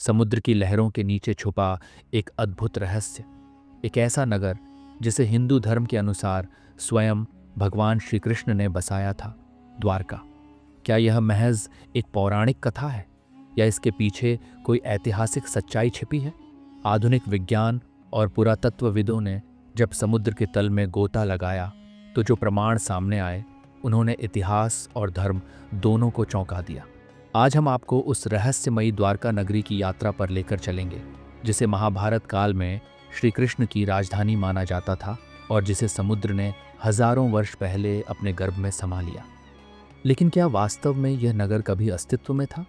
समुद्र की लहरों के नीचे छुपा एक अद्भुत रहस्य, एक ऐसा नगर जिसे हिंदू धर्म के अनुसार स्वयं भगवान श्री कृष्ण ने बसाया था, द्वारका। क्या यह महज एक पौराणिक कथा है या इसके पीछे कोई ऐतिहासिक सच्चाई छिपी है? आधुनिक विज्ञान और पुरातत्वविदों ने जब समुद्र के तल में गोता लगाया तो जो प्रमाण सामने आए, उन्होंने इतिहास और धर्म दोनों को चौंका दिया। आज हम आपको उस रहस्यमयी द्वारका नगरी की यात्रा पर लेकर चलेंगे, जिसे महाभारत काल में श्री कृष्ण की राजधानी माना जाता था और जिसे समुद्र ने हजारों वर्ष पहले अपने गर्भ में समा लिया। लेकिन क्या वास्तव में यह नगर कभी अस्तित्व में था?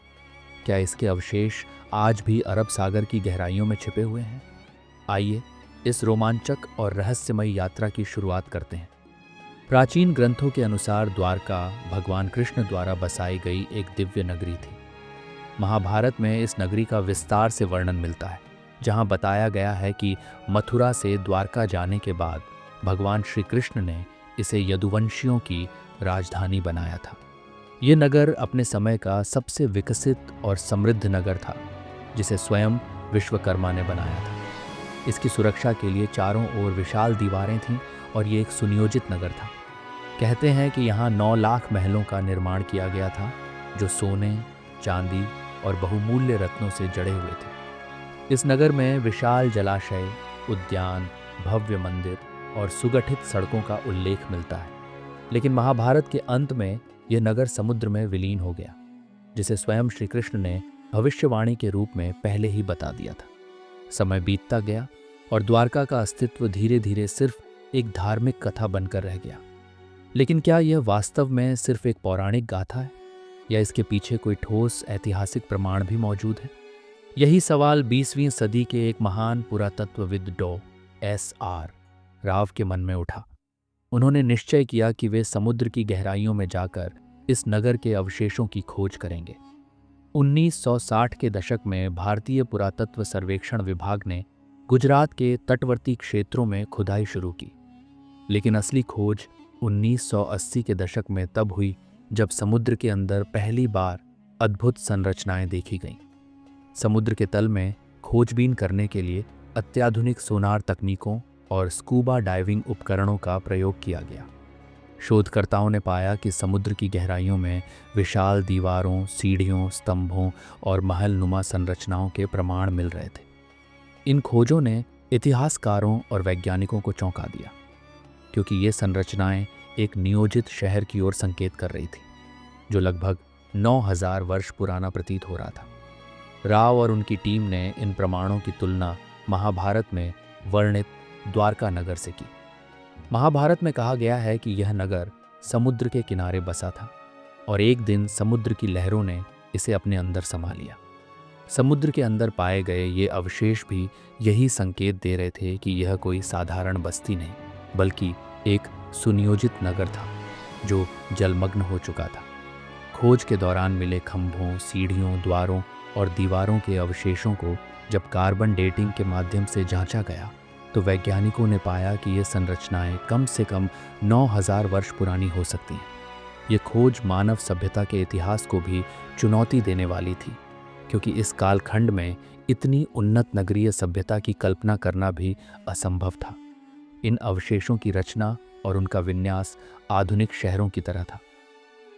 क्या इसके अवशेष आज भी अरब सागर की गहराइयों में छिपे हुए हैं? आइए इस रोमांचक और रहस्यमयी यात्रा की शुरुआत करते हैं। प्राचीन ग्रंथों के अनुसार द्वारका भगवान कृष्ण द्वारा बसाई गई एक दिव्य नगरी थी। महाभारत में इस नगरी का विस्तार से वर्णन मिलता है, जहां बताया गया है कि मथुरा से द्वारका जाने के बाद भगवान श्री कृष्ण ने इसे यदुवंशियों की राजधानी बनाया था। ये नगर अपने समय का सबसे विकसित और समृद्ध नगर था, जिसे स्वयं विश्वकर्मा ने बनाया था। इसकी सुरक्षा के लिए चारों ओर विशाल दीवारें थीं और ये एक सुनियोजित नगर था। कहते हैं कि यहाँ 9 लाख महलों का निर्माण किया गया था, जो सोने, चांदी और बहुमूल्य रत्नों से जड़े हुए थे। इस नगर में विशाल जलाशय, उद्यान, भव्य मंदिर और सुगठित सड़कों का उल्लेख मिलता है। लेकिन महाभारत के अंत में यह नगर समुद्र में विलीन हो गया, जिसे स्वयं श्री कृष्ण ने भविष्यवाणी के रूप में पहले ही बता दिया था। समय बीतता गया और द्वारका का अस्तित्व धीरे धीरे सिर्फ एक धार्मिक कथा बनकर रह गया। लेकिन क्या यह वास्तव में सिर्फ एक पौराणिक गाथा है या इसके पीछे कोई ठोस ऐतिहासिक प्रमाण भी मौजूद है? यही सवाल 20वीं सदी के एक महान पुरातत्वविद डॉ. राव के मन में उठा। उन्होंने निश्चय किया कि वे समुद्र की गहराइयों में जाकर इस नगर के अवशेषों की खोज करेंगे। 1960 के दशक में भारतीय पुरातत्व सर्वेक्षण विभाग ने गुजरात के तटवर्ती क्षेत्रों में खुदाई शुरू की। लेकिन असली खोज 1980 के दशक में तब हुई जब समुद्र के अंदर पहली बार अद्भुत संरचनाएं देखी गईं। समुद्र के तल में खोजबीन करने के लिए अत्याधुनिक सोनार तकनीकों और स्कूबा डाइविंग उपकरणों का प्रयोग किया गया। शोधकर्ताओं ने पाया कि समुद्र की गहराइयों में विशाल दीवारों, सीढ़ियों, स्तंभों और महलनुमा संरचनाओं के प्रमाण मिल रहे थे। इन खोजों ने इतिहासकारों और वैज्ञानिकों को चौंका दिया, क्योंकि ये संरचनाएं एक नियोजित शहर की ओर संकेत कर रही थी, जो लगभग 9000 वर्ष पुराना प्रतीत हो रहा था। राव और उनकी टीम ने इन प्रमाणों की तुलना महाभारत में वर्णित द्वारका नगर से की। महाभारत में कहा गया है कि यह नगर समुद्र के किनारे बसा था और एक दिन समुद्र की लहरों ने इसे अपने अंदर समा लिया। समुद्र के अंदर पाए गए ये अवशेष भी यही संकेत दे रहे थे कि यह कोई साधारण बस्ती नहीं, बल्कि एक सुनियोजित नगर था जो जलमग्न हो चुका था। खोज के दौरान मिले खंभों, सीढ़ियों, द्वारों और दीवारों के अवशेषों को जब कार्बन डेटिंग के माध्यम से जांचा गया, तो वैज्ञानिकों ने पाया कि ये संरचनाएं कम से कम 9000 वर्ष पुरानी हो सकती हैं। ये खोज मानव सभ्यता के इतिहास को भी चुनौती देने वाली थी, क्योंकि इस कालखंड में इतनी उन्नत नगरीय सभ्यता की कल्पना करना भी असंभव था। इन अवशेषों की रचना और उनका विन्यास आधुनिक शहरों की तरह था।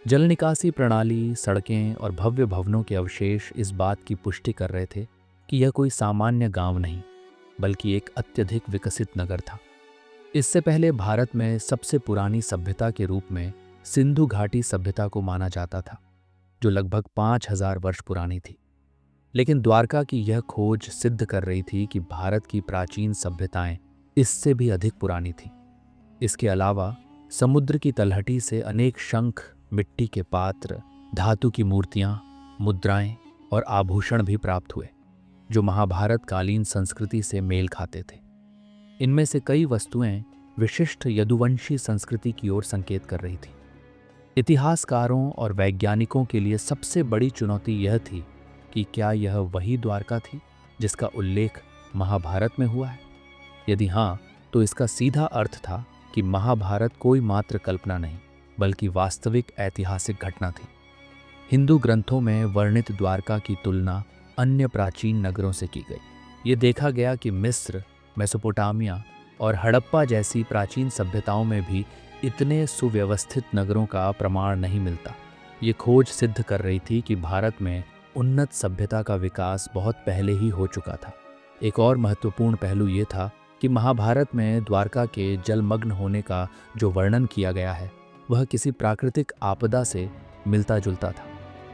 जल निकासी प्रणाली, सड़कें और भव्य भवनों के अवशेष इस बात की पुष्टि कर रहे थे कि यह कोई सामान्य गांव नहीं, बल्कि एक अत्यधिक विकसित नगर था। इससे पहले भारत में सबसे पुरानी सभ्यता के रूप में सिंधु घाटी सभ्यता को माना जाता था, जो लगभग 5000 वर्ष पुरानी थी। लेकिन द्वारका की यह खोज सिद्ध कर रही थी कि भारत की प्राचीन सभ्यताएं इससे भी अधिक पुरानी थीं। इसके अलावा समुद्र की तलहटी से अनेक शंख, मिट्टी के पात्र, धातु की मूर्तियां, मुद्राएं और आभूषण भी प्राप्त हुए, जो महाभारत कालीन संस्कृति से मेल खाते थे। इनमें से कई वस्तुएं विशिष्ट यदुवंशी संस्कृति की ओर संकेत कर रही थी। इतिहासकारों और वैज्ञानिकों के लिए सबसे बड़ी चुनौती यह थी कि क्या यह वही द्वारका थी जिसका उल्लेख महाभारत में हुआ है? यदि हाँ, तो इसका सीधा अर्थ था कि महाभारत कोई मात्र कल्पना नहीं, बल्कि वास्तविक ऐतिहासिक घटना थी। हिंदू ग्रंथों में वर्णित द्वारका की तुलना अन्य प्राचीन नगरों से की गई। ये देखा गया कि मिस्र, मेसोपोटामिया और हड़प्पा जैसी प्राचीन सभ्यताओं में भी इतने सुव्यवस्थित नगरों का प्रमाण नहीं मिलता। ये खोज सिद्ध कर रही थी कि भारत में उन्नत सभ्यता का विकास बहुत पहले ही हो चुका था। एक और महत्वपूर्ण पहलू ये था कि महाभारत में द्वारका के जलमग्न होने का जो वर्णन किया गया है वह किसी प्राकृतिक आपदा से मिलता जुलता था।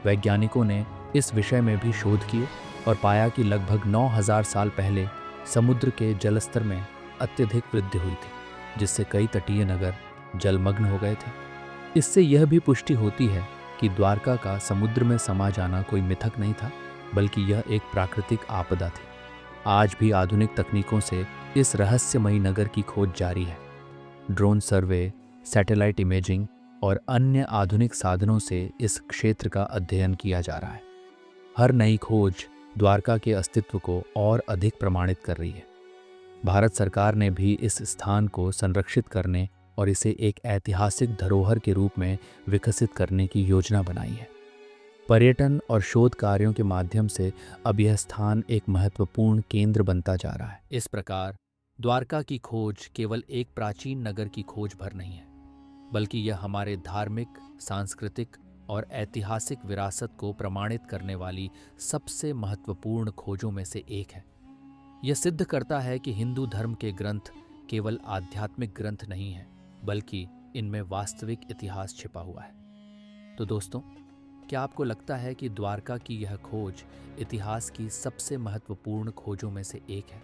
वैज्ञानिकों ने इस विषय में भी शोध किए और पाया कि लगभग 9000 साल पहले समुद्र के जलस्तर में अत्यधिक वृद्धि हुई थी, जिससे कई तटीय नगर जलमग्न हो गए थे। इससे यह भी पुष्टि होती है कि द्वारका का समुद्र में समा जाना कोई मिथक नहीं था, बल्कि यह एक प्राकृतिक आपदा थी। आज भी आधुनिक तकनीकों से इस रहस्यमयी नगर की खोज जारी है। ड्रोन सर्वे, सैटेलाइट इमेजिंग और अन्य आधुनिक साधनों से इस क्षेत्र का अध्ययन किया जा रहा है। हर नई खोज द्वारका के अस्तित्व को और अधिक प्रमाणित कर रही है। भारत सरकार ने भी इस स्थान को संरक्षित करने और इसे एक ऐतिहासिक धरोहर के रूप में विकसित करने की योजना बनाई है। पर्यटन और शोध कार्यों के माध्यम से अब यह स्थान एक महत्वपूर्ण केंद्र बनता जा रहा है। इस प्रकार द्वारका की खोज केवल एक प्राचीन नगर की खोज भर नहीं है, बल्कि यह हमारे धार्मिक, सांस्कृतिक और ऐतिहासिक विरासत को प्रमाणित करने वाली सबसे महत्वपूर्ण खोजों में से एक है। यह सिद्ध करता है कि हिंदू धर्म के ग्रंथ केवल आध्यात्मिक ग्रंथ नहीं हैं, बल्कि इनमें वास्तविक इतिहास छिपा हुआ है। तो दोस्तों, क्या आपको लगता है कि द्वारका की यह खोज इतिहास की सबसे महत्वपूर्ण खोजों में से एक है?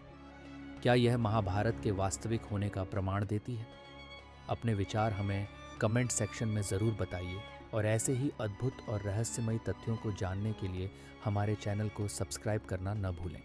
क्या यह महाभारत के वास्तविक होने का प्रमाण देती है? अपने विचार हमें कमेंट सेक्शन में ज़रूर बताइए और ऐसे ही अद्भुत और रहस्यमयी तथ्यों को जानने के लिए हमारे चैनल को सब्सक्राइब करना न भूलें।